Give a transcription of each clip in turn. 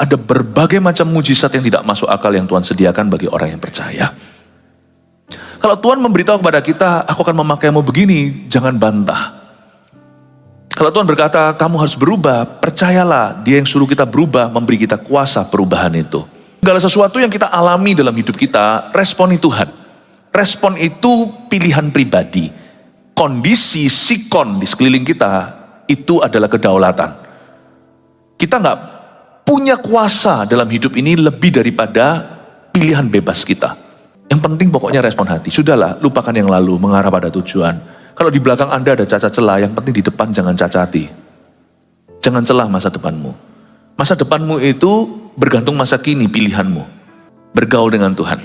ada berbagai macam mujizat yang tidak masuk akal yang Tuhan sediakan bagi orang yang percaya. Kalau Tuhan memberitahu kepada kita, aku akan memakaimu begini, jangan bantah. Kalau Tuhan berkata, kamu harus berubah, percayalah, Dia yang suruh kita berubah, memberi kita kuasa perubahan itu. Segala sesuatu yang kita alami dalam hidup kita, responi Tuhan. Respon itu pilihan pribadi. Kondisi sikon di sekeliling kita, itu adalah kedaulatan. Kita nggak punya kuasa dalam hidup ini lebih daripada pilihan bebas kita. Yang penting pokoknya respon hati. Sudahlah, lupakan yang lalu, mengarah pada tujuan. Kalau di belakang Anda ada cacat celah, yang penting di depan jangan cacati. Jangan celah masa depanmu. Masa depanmu itu bergantung masa kini pilihanmu. Bergaul dengan Tuhan.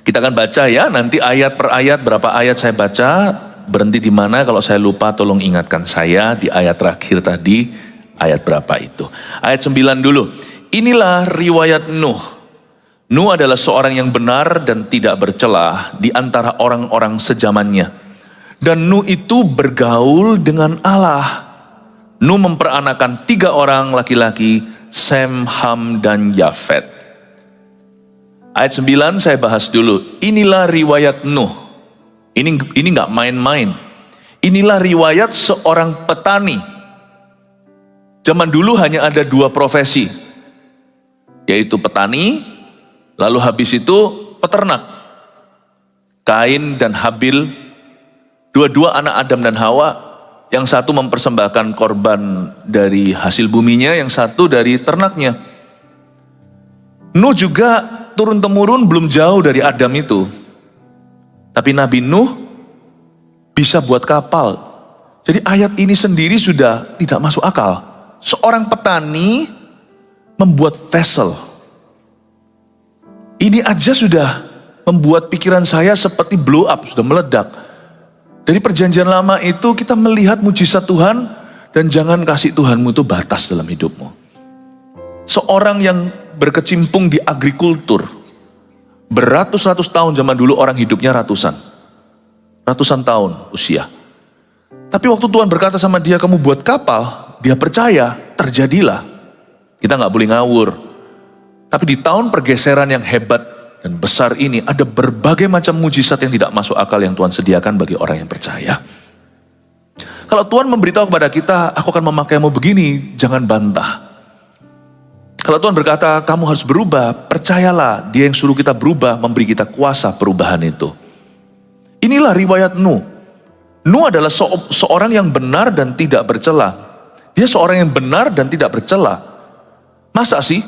Kita akan baca ya, nanti ayat per ayat, berapa ayat saya baca, berhenti di mana, kalau saya lupa tolong ingatkan saya di ayat terakhir tadi, ayat berapa itu. Ayat 9 dulu. Inilah riwayat Nuh. Nuh adalah seorang yang benar dan tidak bercelah di antara orang-orang sezamannya. Dan Nuh itu bergaul dengan Allah. Nuh memperanakan 3 orang laki-laki, Sem, Ham, dan Yafet. Ayat 9 saya bahas dulu. Inilah riwayat Nuh. Ini nggak main-main. Inilah riwayat seorang petani. Zaman dulu hanya ada 2 profesi, yaitu petani, lalu habis itu peternak. Kain dan Habil, dua-dua anak Adam dan Hawa, yang satu mempersembahkan korban dari hasil buminya, yang satu dari ternaknya. Nuh juga turun-temurun belum jauh dari Adam itu. Tapi Nabi Nuh bisa buat kapal. Jadi ayat ini sendiri sudah tidak masuk akal. Seorang petani membuat vessel. Ini aja sudah membuat pikiran saya seperti blow up, sudah meledak. Dari perjanjian lama itu kita melihat mujizat Tuhan, dan jangan kasih Tuhanmu itu batas dalam hidupmu. Seorang yang berkecimpung di agrikultur, beratus-ratus tahun, zaman dulu orang hidupnya ratusan tahun usia. Tapi waktu Tuhan berkata sama dia, kamu buat kapal, dia percaya, terjadilah. Kita nggak boleh ngawur. Tapi di tahun pergeseran yang hebat dan besar ini, ada berbagai macam mujizat yang tidak masuk akal yang Tuhan sediakan bagi orang yang percaya. Kalau Tuhan memberitahu kepada kita, aku akan memakaimu begini, jangan bantah. Kalau Tuhan berkata, kamu harus berubah, percayalah, Dia yang suruh kita berubah, memberi kita kuasa perubahan itu. Inilah riwayat Nuh. Nuh adalah seorang yang benar dan tidak bercela. Dia seorang yang benar dan tidak bercela. Masa sih?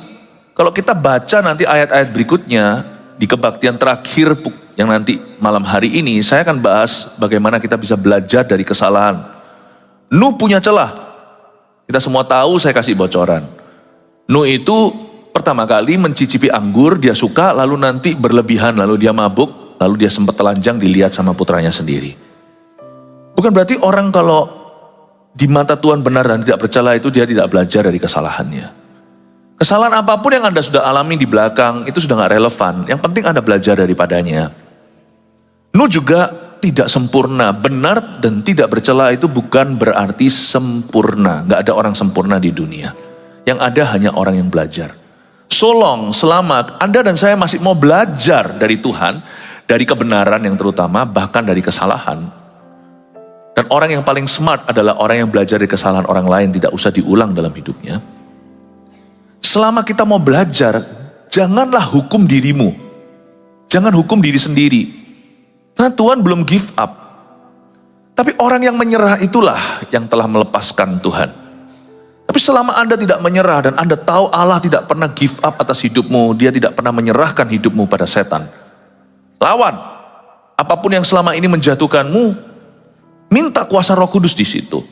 Kalau kita baca nanti ayat-ayat berikutnya, di kebaktian terakhir yang nanti malam hari ini, saya akan bahas bagaimana kita bisa belajar dari kesalahan. Nuh punya celah. Kita semua tahu, saya kasih bocoran. Nuh itu pertama kali mencicipi anggur, dia suka, lalu nanti berlebihan, lalu dia mabuk, lalu dia sempat telanjang dilihat sama putranya sendiri. Bukan berarti orang kalau di mata Tuhan benar dan tidak bercela itu dia tidak belajar dari kesalahannya. Kesalahan apapun yang Anda sudah alami di belakang itu sudah gak relevan. Yang penting Anda belajar daripadanya. Nuh juga tidak sempurna. Benar dan tidak bercela itu bukan berarti sempurna. Gak ada orang sempurna di dunia. Yang ada hanya orang yang belajar. Solong, selamat, Anda dan saya masih mau belajar dari Tuhan, dari kebenaran yang terutama, bahkan dari kesalahan. Dan orang yang paling smart adalah orang yang belajar dari kesalahan orang lain, tidak usah diulang dalam hidupnya. Selama kita mau belajar, janganlah hukum dirimu. Jangan hukum diri sendiri. Karena Tuhan belum give up. Tapi orang yang menyerah itulah yang telah melepaskan Tuhan. Tapi selama Anda tidak menyerah dan Anda tahu Allah tidak pernah give up atas hidupmu, Dia tidak pernah menyerahkan hidupmu pada setan. Lawan. Apapun yang selama ini menjatuhkanmu, minta kuasa Roh Kudus di situ.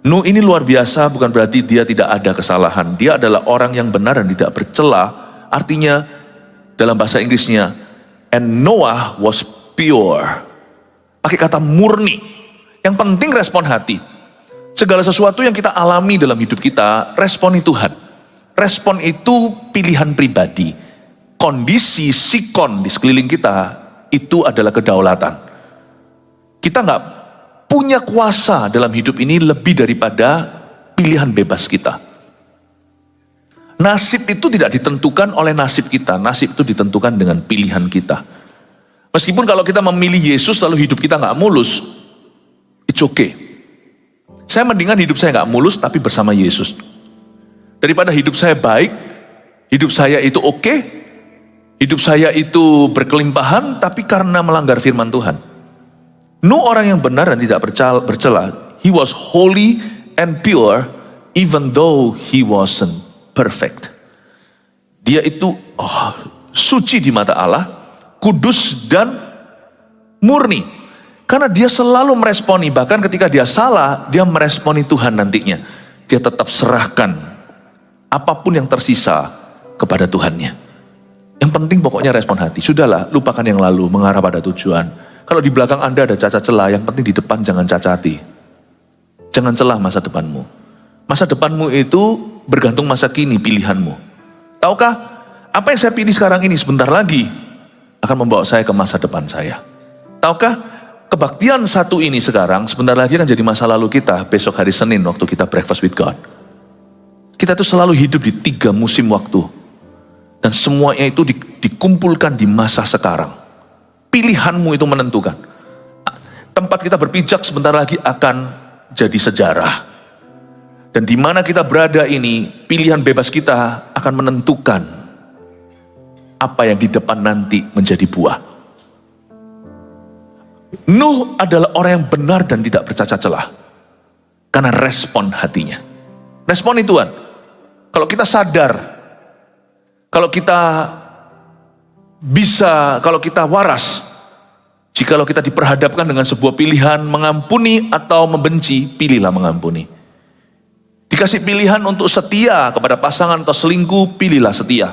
Nuh ini luar biasa, bukan berarti dia tidak ada kesalahan. Dia adalah orang yang benar dan tidak bercela. Artinya dalam bahasa Inggrisnya, and Noah was pure. Pakai kata murni. Yang penting respon hati. Segala sesuatu yang kita alami dalam hidup kita, responi Tuhan. Respon itu pilihan pribadi. Kondisi sikon di sekeliling kita, itu adalah kedaulatan. Kita nggak punya kuasa dalam hidup ini lebih daripada pilihan bebas kita. Nasib itu tidak ditentukan oleh nasib kita. Nasib itu ditentukan dengan pilihan kita. Meskipun kalau kita memilih Yesus lalu hidup kita gak mulus, it's okay. Saya mendingan hidup saya gak mulus tapi bersama Yesus. Daripada hidup saya baik, hidup saya itu oke, hidup saya itu berkelimpahan tapi karena melanggar firman Tuhan. Nuh orang yang benar dan tidak bercela. He was holy and pure even though he wasn't perfect. Dia itu suci di mata Allah, kudus dan murni. Karena dia selalu meresponi, bahkan ketika dia salah, dia meresponi Tuhan nantinya. Dia tetap serahkan apapun yang tersisa kepada Tuhannya. Yang penting pokoknya respon hati. Sudahlah, lupakan yang lalu, mengarah pada tujuan. Kalau di belakang Anda ada cacat celah, yang penting di depan jangan cacati. Jangan celah masa depanmu. Masa depanmu itu bergantung masa kini pilihanmu. Tahukah, apa yang saya pilih sekarang ini sebentar lagi akan membawa saya ke masa depan saya. Tahukah, kebaktian satu ini sekarang sebentar lagi akan jadi masa lalu kita besok hari Senin waktu kita breakfast with God. Kita tuh selalu hidup di 3 musim waktu. Dan semuanya itu dikumpulkan di masa sekarang. Pilihanmu itu menentukan. Tempat kita berpijak sebentar lagi akan jadi sejarah. Dan di mana kita berada ini, pilihan bebas kita akan menentukan apa yang di depan nanti menjadi buah. Nuh adalah orang yang benar dan tidak bercacat celah. Karena respon hatinya. Respon itu Tuhan. Kalau kita sadar, kalau kita bisa, kalau kita waras, jikalau kita diperhadapkan dengan sebuah pilihan mengampuni atau membenci, pilihlah mengampuni. Dikasih pilihan untuk setia kepada pasangan atau selingkuh, pilihlah setia.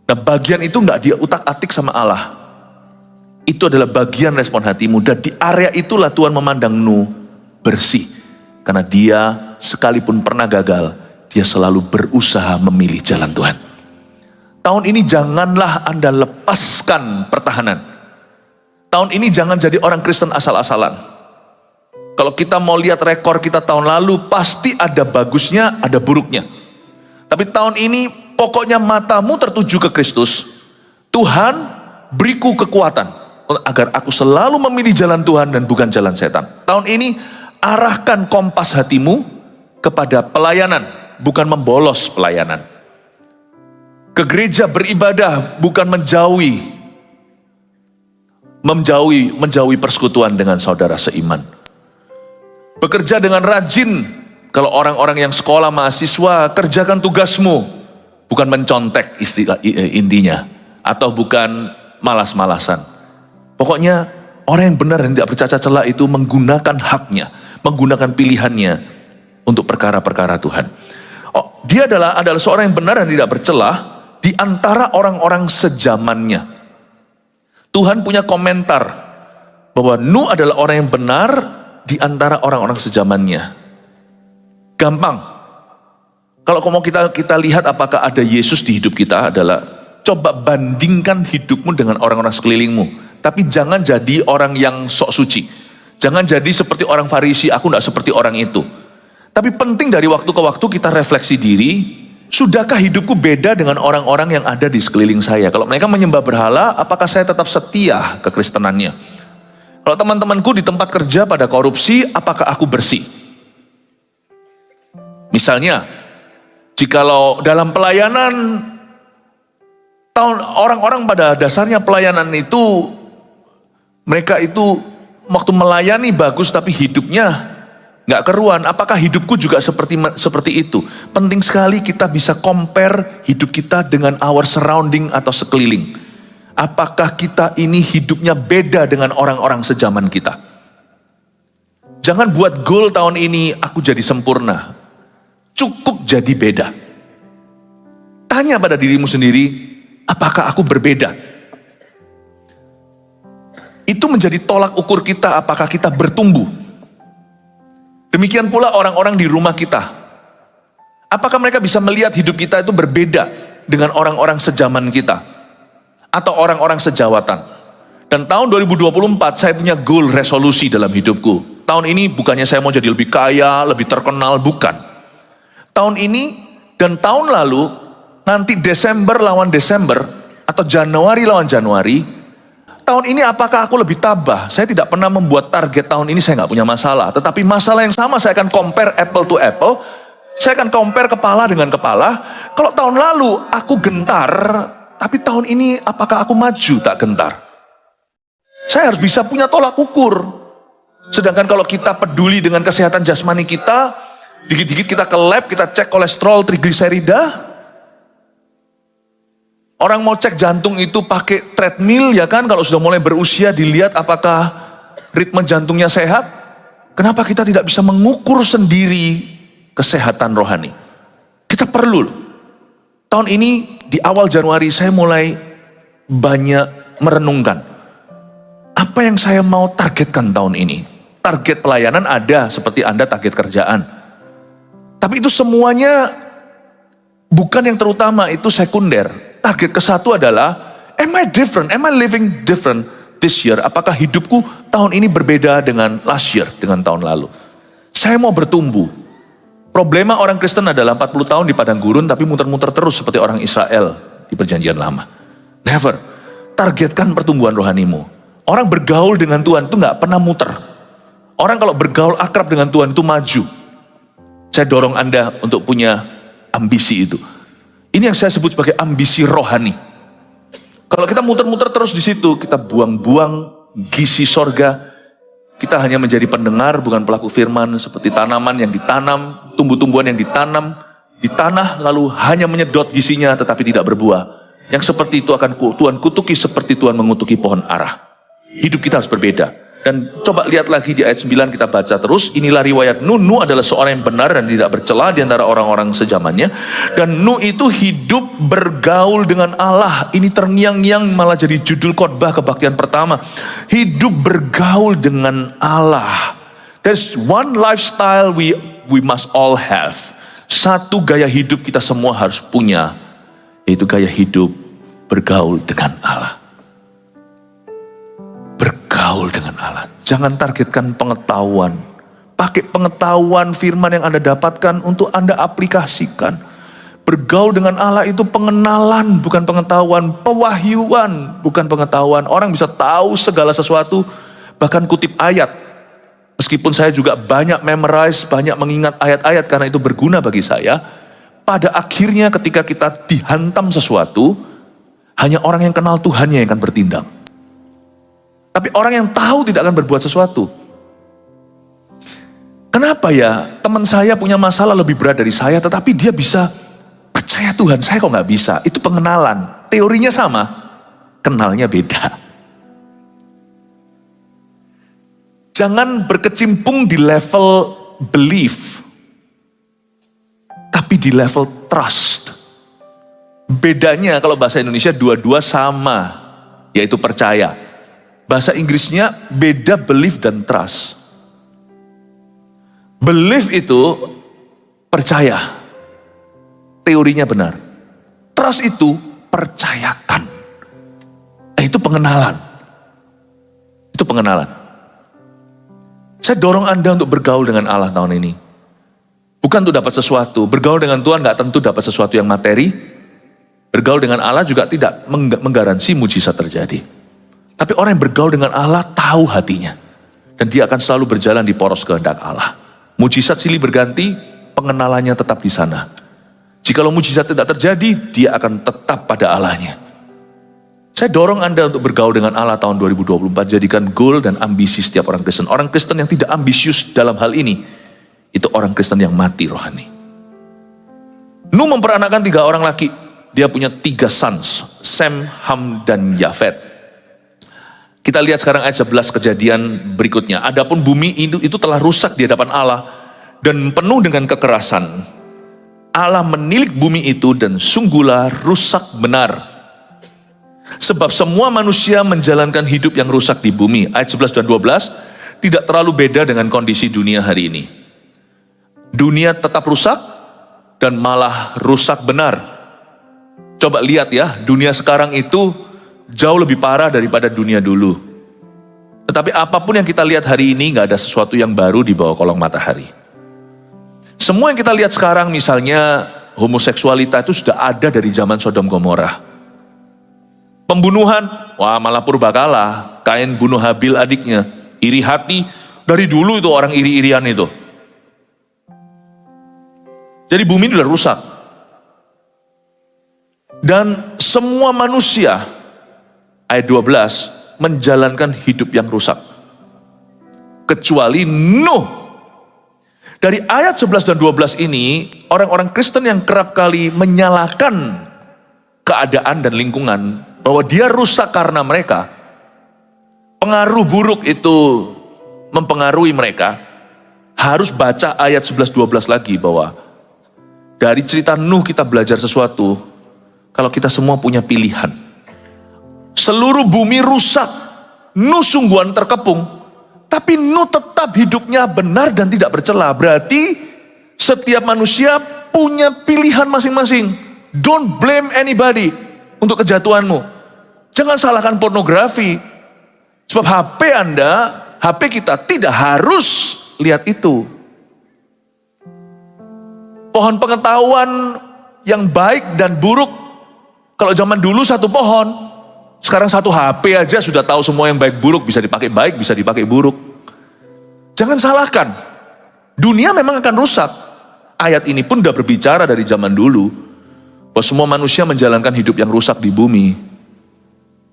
Nah bagian itu nggak dia utak-atik sama Allah. Itu adalah bagian respon hatimu. Dan di area itulah Tuhan memandang Nuh bersih. Karena dia sekalipun pernah gagal, dia selalu berusaha memilih jalan Tuhan. Tahun ini janganlah Anda lepaskan pertahanan. Tahun ini jangan jadi orang Kristen asal-asalan. Kalau kita mau lihat rekor kita tahun lalu, pasti ada bagusnya, ada buruknya. Tapi tahun ini pokoknya matamu tertuju ke Kristus. Tuhan beriku kekuatan agar aku selalu memilih jalan Tuhan dan bukan jalan setan. Tahun ini arahkan kompas hatimu kepada pelayanan, bukan membolos pelayanan. Ke gereja beribadah bukan menjauhi persekutuan dengan saudara seiman. Bekerja dengan rajin. Kalau orang-orang yang sekolah mahasiswa, kerjakan tugasmu, bukan mencontek intinya, atau bukan malas-malasan. Pokoknya orang yang benar dan tidak bercacat celah itu menggunakan haknya, menggunakan pilihannya untuk perkara-perkara Tuhan. Dia adalah seorang yang benar dan tidak bercelah di antara orang-orang sezamannya. Tuhan punya komentar bahwa Nuh adalah orang yang benar di antara orang-orang sezamannya. Gampang. Kalau mau kita lihat apakah ada Yesus di hidup kita adalah coba bandingkan hidupmu dengan orang-orang sekelilingmu. Tapi jangan jadi orang yang sok suci. Jangan jadi seperti orang Farisi, aku tidak seperti orang itu. Tapi penting dari waktu ke waktu kita refleksi diri. Sudahkah hidupku beda dengan orang-orang yang ada di sekeliling saya? Kalau mereka menyembah berhala, apakah saya tetap setia kekristenannya? Kalau teman-temanku di tempat kerja pada korupsi, apakah aku bersih? Misalnya, jikalau dalam pelayanan, orang-orang pada dasarnya pelayanan itu, mereka itu waktu melayani bagus tapi hidupnya nggak keruan. Apakah hidupku juga seperti itu? Penting sekali kita bisa compare hidup kita dengan our surrounding atau sekeliling. Apakah kita ini hidupnya beda dengan orang-orang sejaman kita? Jangan buat goal tahun ini aku jadi sempurna. Cukup jadi beda. Tanya pada dirimu sendiri, apakah aku berbeda? Itu menjadi tolak ukur kita apakah kita bertumbuh. Demikian pula orang-orang di rumah kita. Apakah mereka bisa melihat hidup kita itu berbeda dengan orang-orang sejaman kita? Atau orang-orang sejawatan? Dan tahun 2024 saya punya goal resolusi dalam hidupku. Tahun ini bukannya saya mau jadi lebih kaya, lebih terkenal, bukan. Tahun ini Dan tahun lalu, nanti Desember lawan Desember, atau Januari lawan Januari, tahun ini apakah aku lebih tabah? Saya tidak pernah membuat target tahun ini, saya nggak punya masalah. Tetapi masalah yang sama, saya akan compare apple to apple. Saya akan compare kepala dengan kepala. Kalau tahun lalu aku gentar, tapi tahun ini apakah aku maju tak gentar? Saya harus bisa punya tolak ukur. Sedangkan kalau kita peduli dengan kesehatan jasmani kita, dikit-dikit kita ke lab, kita cek kolesterol, trigliserida. Orang mau cek jantung itu pakai treadmill, ya kan? Kalau sudah mulai berusia dilihat apakah ritme jantungnya sehat. Kenapa kita tidak bisa mengukur sendiri kesehatan rohani? Kita perlu. Tahun ini di awal Januari saya mulai banyak merenungkan. Apa yang saya mau targetkan tahun ini? Target pelayanan ada, seperti Anda target kerjaan. Tapi itu semuanya bukan yang terutama, itu sekunder. Target ke satu adalah, am I different? Am I living different this year? Apakah hidupku tahun ini berbeda dengan last year, dengan tahun lalu? Saya mau bertumbuh. Problema orang Kristen adalah 40 tahun di padang gurun, tapi muter-muter terus seperti orang Israel di perjanjian lama. Never. Targetkan pertumbuhan rohanimu. Orang bergaul dengan Tuhan itu nggak pernah muter. Orang kalau bergaul akrab dengan Tuhan itu maju. Saya dorong Anda untuk punya ambisi itu. Ini yang saya sebut sebagai ambisi rohani. Kalau kita muter-muter terus di situ, kita buang-buang gizi sorga. Kita hanya menjadi pendengar, bukan pelaku firman, seperti tanaman yang ditanam, tumbuh-tumbuhan yang ditanam di tanah, lalu hanya menyedot gizinya tetapi tidak berbuah. Yang seperti itu akan Tuhan kutuki seperti Tuhan mengutuki pohon ara. Hidup kita harus berbeda. Dan coba lihat lagi di ayat 9, kita baca terus. Inilah riwayat Nuh. Nuh adalah seorang yang benar dan tidak bercela di antara orang-orang sezamannya. Dan Nuh itu hidup bergaul dengan Allah. Ini terngiang-ngiang malah jadi judul khotbah kebaktian pertama. Hidup bergaul dengan Allah. There's one lifestyle we must all have. Satu gaya hidup kita semua harus punya. Yaitu gaya hidup bergaul dengan Allah. Bergaul dengan Allah. Jangan targetkan pengetahuan. Pakai pengetahuan firman yang Anda dapatkan untuk Anda aplikasikan. Bergaul dengan Allah itu pengenalan, bukan pengetahuan. Pewahyuan, bukan pengetahuan. Orang bisa tahu segala sesuatu, bahkan kutip ayat. Meskipun saya juga banyak memorize, banyak mengingat ayat-ayat karena itu berguna bagi saya. Pada akhirnya ketika kita dihantam sesuatu, hanya orang yang kenal Tuhannya yang akan bertindak. Tapi orang yang tahu tidak akan berbuat sesuatu. Kenapa ya teman saya punya masalah lebih berat dari saya, tetapi dia bisa percaya Tuhan, saya kok nggak bisa? Itu pengenalan. Teorinya sama, kenalnya beda. Jangan berkecimpung di level belief, tapi di level trust. Bedanya kalau bahasa Indonesia dua-dua sama, yaitu percaya. Bahasa Inggrisnya beda belief dan trust. Belief itu percaya, teorinya benar. Trust itu percayakan. Itu pengenalan. Itu pengenalan. Saya dorong Anda untuk bergaul dengan Allah tahun ini. Bukan untuk dapat sesuatu. Bergaul dengan Tuhan gak tentu dapat sesuatu yang materi. Bergaul dengan Allah juga tidak menggaransi mujizat terjadi. Tapi orang yang bergaul dengan Allah tahu hatinya. Dan dia akan selalu berjalan di poros kehendak Allah. Mujizat silih berganti, pengenalannya tetap di sana. Jikalau mujizat tidak terjadi, dia akan tetap pada Allahnya. Saya dorong Anda untuk bergaul dengan Allah tahun 2024. Jadikan goal dan ambisi setiap orang Kristen. Orang Kristen yang tidak ambisius dalam hal ini, itu orang Kristen yang mati rohani. Nuh memperanakkan 3 orang laki. Dia punya 3 sons, Sem, Ham, dan Yafet. Kita lihat sekarang ayat 11 kejadian berikutnya. Adapun bumi itu telah rusak di hadapan Allah dan penuh dengan kekerasan. Allah menilik bumi itu dan sungguhlah rusak benar. Sebab semua manusia menjalankan hidup yang rusak di bumi. Ayat 11 dan 12 tidak terlalu beda dengan kondisi dunia hari ini. Dunia tetap rusak dan malah rusak benar. Coba lihat ya, dunia sekarang itu jauh lebih parah daripada dunia dulu. Tetapi apapun yang kita lihat hari ini, gak ada sesuatu yang baru di bawah kolong matahari. Semua yang kita lihat sekarang, misalnya homoseksualitas itu sudah ada dari zaman Sodom Gomora. Pembunuhan, wah malah purbakala. Kain bunuh Habil adiknya. Iri hati, dari dulu itu orang iri-irian itu. Jadi bumi sudah rusak. Dan semua manusia, ayat 12, menjalankan hidup yang rusak. Kecuali Nuh. Dari ayat 11 dan 12 ini, orang-orang Kristen yang kerap kali menyalahkan keadaan dan lingkungan, bahwa dia rusak karena mereka, pengaruh buruk itu mempengaruhi mereka, harus baca ayat 11-12 lagi bahwa dari cerita Nuh kita belajar sesuatu, kalau kita semua punya pilihan. Seluruh bumi rusak, Nuh sungguhan terkepung, tapi Nuh tetap hidupnya benar dan tidak bercela. Berarti setiap manusia punya pilihan masing-masing. Don't blame anybody untuk kejatuhanmu. Jangan salahkan pornografi. Sebab HP kita tidak harus lihat itu. Pohon pengetahuan yang baik dan buruk, kalau zaman dulu satu pohon, sekarang satu HP aja sudah tahu semua yang baik buruk, bisa dipakai baik, bisa dipakai buruk. Jangan salahkan. Dunia memang akan rusak. Ayat ini pun sudah berbicara dari zaman dulu, bahwa semua manusia menjalankan hidup yang rusak di bumi.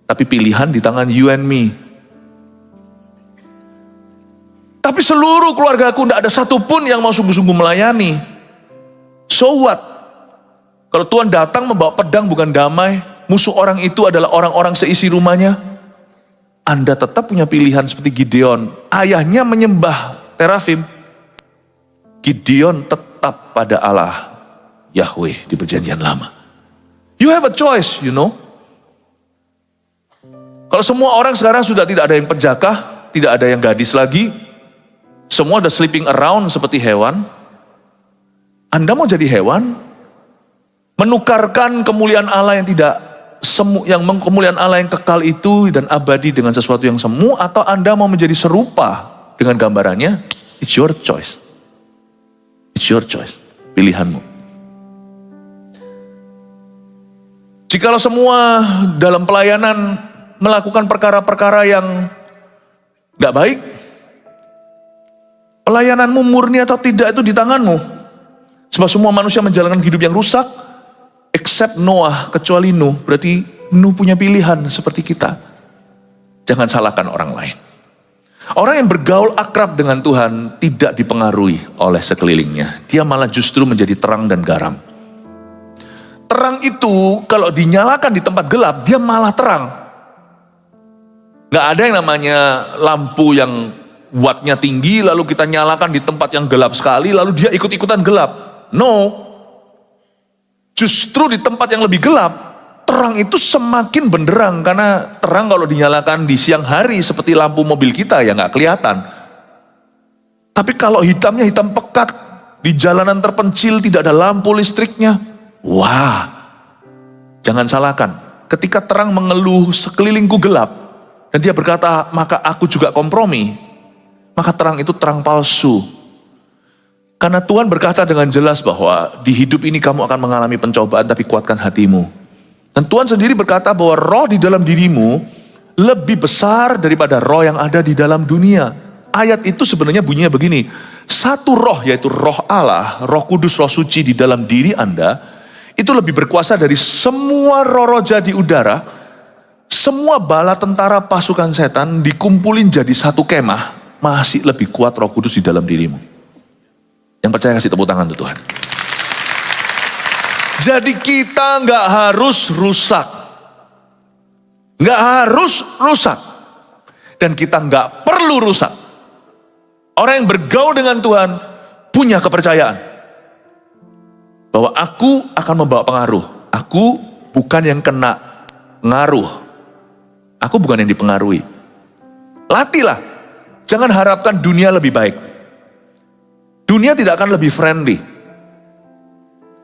Tapi pilihan di tangan you and me. Tapi seluruh keluargaku tidak ada satupun yang mau sungguh-sungguh melayani. So what? Kalau Tuhan datang membawa pedang bukan damai, musuh orang itu adalah orang-orang seisi rumahnya, Anda tetap punya pilihan seperti Gideon. Ayahnya menyembah terafim. Gideon tetap pada Allah Yahweh di perjanjian lama. You have a choice, you know. Kalau semua orang sekarang sudah tidak ada yang penjakah, tidak ada yang gadis lagi, semua udah sleeping around seperti hewan. Anda mau jadi hewan? Menukarkan kemuliaan Allah yang kemuliaan Allah yang kekal itu dan abadi dengan sesuatu yang semu, atau Anda mau menjadi serupa dengan gambarannya? It's your choice. It's your choice. Pilihanmu. Jikalau semua dalam pelayanan melakukan perkara-perkara yang gak baik, pelayananmu murni atau tidak itu di tanganmu. Sebab semua manusia menjalankan hidup yang rusak, except Noah, kecuali Nuh. Berarti Nuh punya pilihan seperti kita. Jangan salahkan orang lain. Orang yang bergaul akrab dengan Tuhan tidak dipengaruhi oleh sekelilingnya. Dia malah justru menjadi terang dan garam. Terang itu kalau dinyalakan di tempat gelap, dia malah terang. Gak ada yang namanya lampu yang wattnya tinggi, lalu kita nyalakan di tempat yang gelap sekali, lalu dia ikut-ikutan gelap. No. Justru di tempat yang lebih gelap, terang itu semakin benderang. Karena terang kalau dinyalakan di siang hari seperti lampu mobil kita ya gak kelihatan. Tapi kalau hitamnya hitam pekat, di jalanan terpencil tidak ada lampu listriknya, wah, jangan salahkan. Ketika terang mengeluh sekelilingku gelap, dan dia berkata, maka aku juga kompromi, maka terang itu terang palsu. Karena Tuhan berkata dengan jelas bahwa di hidup ini kamu akan mengalami pencobaan, tapi kuatkan hatimu. Dan Tuhan sendiri berkata bahwa roh di dalam dirimu lebih besar daripada roh yang ada di dalam dunia. Ayat itu sebenarnya bunyinya begini, satu roh, yaitu roh Allah, roh kudus, roh suci di dalam diri Anda, itu lebih berkuasa dari semua roh-roh jadi udara. Semua bala tentara pasukan setan dikumpulin jadi satu kemah, masih lebih kuat Roh Kudus di dalam dirimu. Yang percaya kasih tepuk tangan untuk Tuhan. Jadi kita nggak harus rusak. Nggak harus rusak. Dan kita nggak perlu rusak. Orang yang bergaul dengan Tuhan punya kepercayaan. Bahwa aku akan membawa pengaruh. Aku bukan yang kena ngaruh. Aku bukan yang dipengaruhi. Latihlah. Jangan harapkan dunia lebih baik. Dunia tidak akan lebih friendly.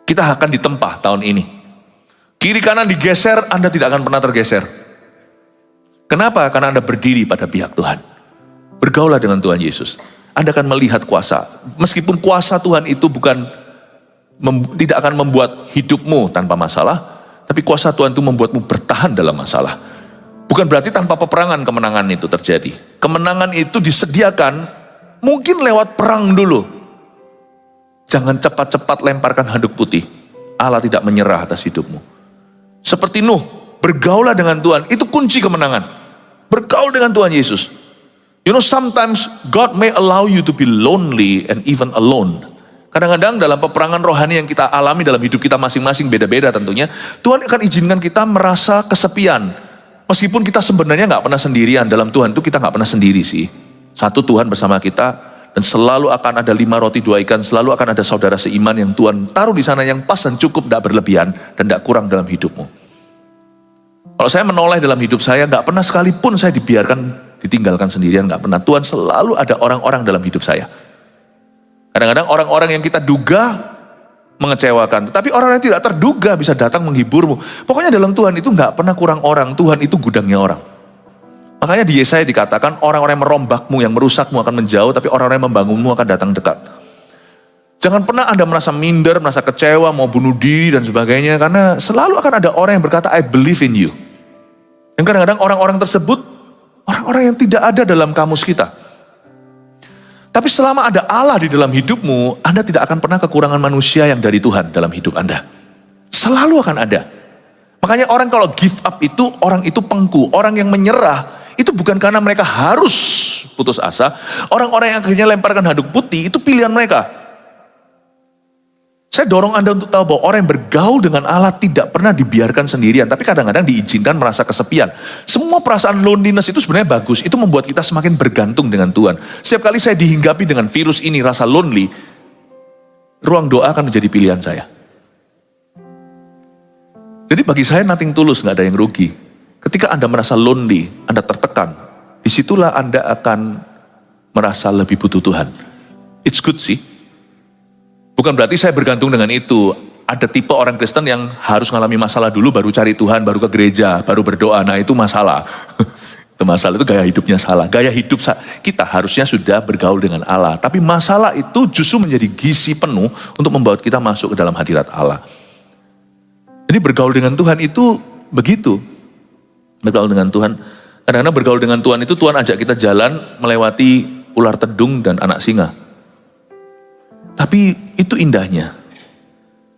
Kita akan ditempa tahun ini. Kiri kanan digeser, Anda tidak akan pernah tergeser. Kenapa? Karena Anda berdiri pada pihak Tuhan. Bergaulah dengan Tuhan Yesus. Anda akan melihat kuasa. Meskipun kuasa Tuhan itu bukan tidak akan membuat hidupmu tanpa masalah, tapi kuasa Tuhan itu membuatmu bertahan dalam masalah. Bukan berarti tanpa peperangan kemenangan itu terjadi. Kemenangan itu disediakan mungkin lewat perang dulu. Jangan cepat-cepat lemparkan handuk putih. Allah tidak menyerah atas hidupmu. Seperti Nuh, bergaulah dengan Tuhan, itu kunci kemenangan. Bergaul dengan Tuhan Yesus. You know, sometimes God may allow you to be lonely and even alone. Kadang-kadang dalam peperangan rohani yang kita alami dalam hidup kita masing-masing, beda-beda tentunya, Tuhan akan izinkan kita merasa kesepian. Meskipun kita sebenarnya nggak pernah sendirian, dalam Tuhan itu kita nggak pernah sendiri sih. Satu, Tuhan bersama kita, dan selalu akan ada 5 roti 2 ikan, selalu akan ada saudara seiman yang Tuhan taruh di sana yang pas dan cukup, tidak berlebihan dan tidak kurang dalam hidupmu. Kalau saya menoleh dalam hidup saya, nggak pernah sekalipun saya dibiarkan ditinggalkan sendirian, nggak pernah. Tuhan selalu ada orang-orang dalam hidup saya. Kadang-kadang orang-orang yang kita duga mengecewakan, tetapi orang yang tidak terduga bisa datang menghiburmu. Pokoknya dalam Tuhan itu nggak pernah kurang orang. Tuhan itu gudangnya orang. Makanya di Yesaya dikatakan orang-orang yang merombakmu, yang merusakmu akan menjauh, tapi orang-orang yang membangunmu akan datang dekat. Jangan pernah Anda merasa minder, merasa kecewa, mau bunuh diri dan sebagainya, karena selalu akan ada orang yang berkata, I believe in you. Dan kadang-kadang orang-orang tersebut, orang-orang yang tidak ada dalam kamus kita. Tapi selama ada Allah di dalam hidupmu, Anda tidak akan pernah kekurangan manusia yang dari Tuhan dalam hidup Anda. Selalu akan ada. Makanya orang kalau give up itu, orang itu pengku. Orang yang menyerah, itu bukan karena mereka harus putus asa. Orang-orang yang akhirnya lemparkan handuk putih, itu pilihan mereka. Saya dorong Anda untuk tahu bahwa orang yang bergaul dengan Allah tidak pernah dibiarkan sendirian. Tapi kadang-kadang diizinkan merasa kesepian. Semua perasaan loneliness itu sebenarnya bagus. Itu membuat kita semakin bergantung dengan Tuhan. Setiap kali saya dihinggapi dengan virus ini, rasa lonely, ruang doa akan menjadi pilihan saya. Jadi bagi saya nothing tulus, gak ada yang rugi. Ketika Anda merasa lonely, Anda tertekan, disitulah Anda akan merasa lebih butuh Tuhan. It's good sih. Bukan berarti saya bergantung dengan itu. Ada tipe orang Kristen yang harus mengalami masalah dulu, baru cari Tuhan, baru ke gereja, baru berdoa. Nah itu masalah. Itu masalah, itu gaya hidupnya salah. Gaya hidup kita harusnya sudah bergaul dengan Allah. Tapi masalah itu justru menjadi gizi penuh untuk membawa kita masuk ke dalam hadirat Allah. Jadi bergaul dengan Tuhan itu begitu. Bergaul dengan Tuhan. Kadang-kadang bergaul dengan Tuhan itu Tuhan ajak kita jalan melewati ular tedung dan anak singa. Tapi itu indahnya.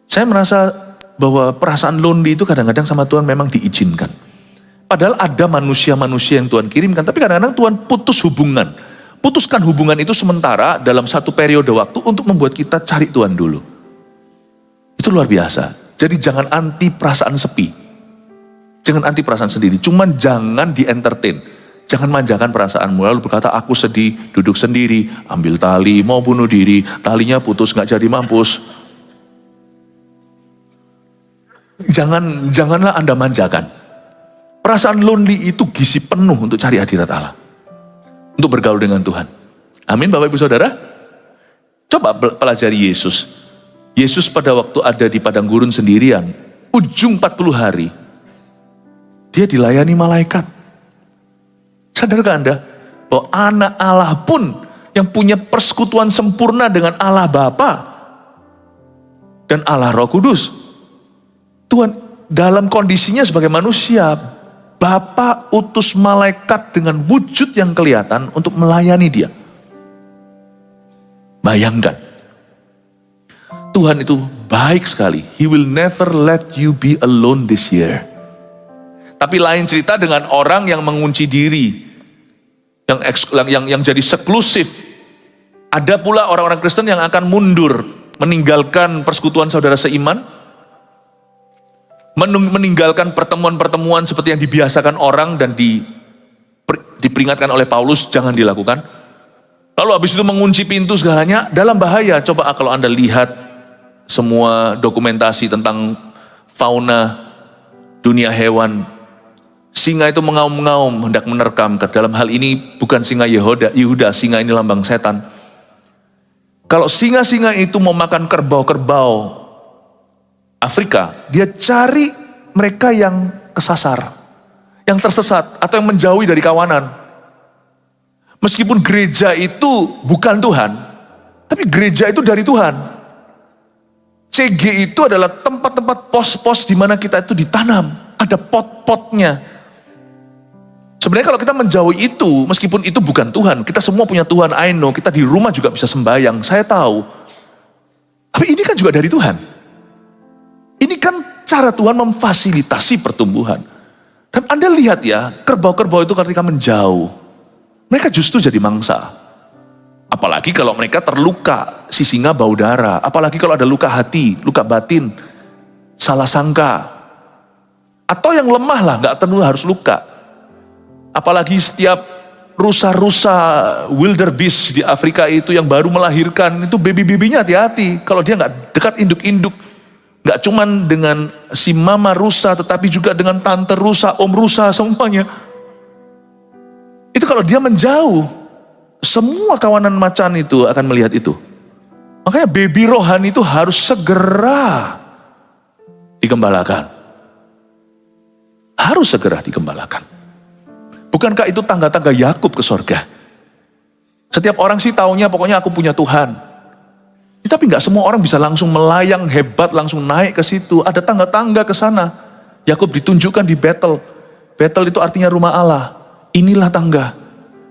Saya merasa bahwa perasaan lonely itu kadang-kadang sama Tuhan memang diizinkan. Padahal ada manusia-manusia yang Tuhan kirimkan, tapi kadang-kadang Tuhan putus hubungan. Putuskan hubungan itu sementara dalam satu periode waktu untuk membuat kita cari Tuhan dulu. Itu luar biasa. Jadi jangan anti perasaan sepi. Jangan anti perasaan sendiri. Cuman jangan di-entertain. Jangan manjakan perasaanmu, lalu berkata aku sedih, duduk sendiri, ambil tali, mau bunuh diri, talinya putus, gak jadi mampus. Janganlah Anda manjakan. Perasaan lonely itu gizi penuh untuk cari hadirat Allah. Untuk bergaul dengan Tuhan. Amin Bapak Ibu Saudara. Coba pelajari Yesus. Yesus pada waktu ada di padang gurun sendirian, ujung 40 hari, dia dilayani malaikat. Sadarkah Anda bahwa anak Allah pun yang punya persekutuan sempurna dengan Allah Bapa dan Allah Roh Kudus. Tuhan dalam kondisinya sebagai manusia, Bapa utus malaikat dengan wujud yang kelihatan untuk melayani dia. Bayangkan. Tuhan itu baik sekali. He will never let you be alone this year. Tapi lain cerita dengan orang yang mengunci diri. Yang jadi seklusif. Ada pula orang-orang Kristen yang akan mundur, meninggalkan persekutuan saudara seiman, meninggalkan pertemuan-pertemuan seperti yang dibiasakan orang dan diperingatkan oleh Paulus, jangan dilakukan. Lalu habis itu mengunci pintu segalanya, dalam bahaya. Coba kalau Anda lihat semua dokumentasi tentang fauna dunia hewan, singa itu mengaum-ngaum hendak menerkam. Dalam hal ini bukan singa Yehuda, singa ini lambang setan. Kalau singa-singa itu mau makan kerbau-kerbau Afrika, dia cari mereka yang kesasar, yang tersesat atau yang menjauhi dari kawanan. Meskipun gereja itu bukan Tuhan, tapi gereja itu dari Tuhan. CG itu adalah tempat-tempat pos-pos di mana kita itu ditanam. Ada pot-potnya. Sebenarnya kalau kita menjauhi itu, meskipun itu bukan Tuhan, kita semua punya Tuhan, I know, kita di rumah juga bisa sembahyang, saya tahu. Tapi ini kan juga dari Tuhan. Ini kan cara Tuhan memfasilitasi pertumbuhan. Dan Anda lihat ya, kerbau-kerbau itu ketika menjauh, mereka justru jadi mangsa. Apalagi kalau mereka terluka, si singa bau darah. Apalagi kalau ada luka hati, luka batin, salah sangka. Atau yang lemah lah, gak perlu harus luka. Apalagi setiap rusa-rusa wildebeest di Afrika itu yang baru melahirkan, itu baby-babynya hati-hati. Kalau dia gak dekat induk-induk. Gak cuman dengan si mama rusa, tetapi juga dengan tante rusa, om rusa, semuanya. Itu kalau dia menjauh, semua kawanan macan itu akan melihat itu. Makanya baby rohani itu harus segera digembalakan. Harus segera digembalakan. Bukankah itu tangga-tangga Yakub ke sorga? Setiap orang sih taunya pokoknya aku punya Tuhan. Tapi nggak semua orang bisa langsung melayang hebat, langsung naik ke situ. Ada tangga-tangga ke sana. Yakub ditunjukkan di Betel. Betel itu artinya rumah Allah. Inilah tangga.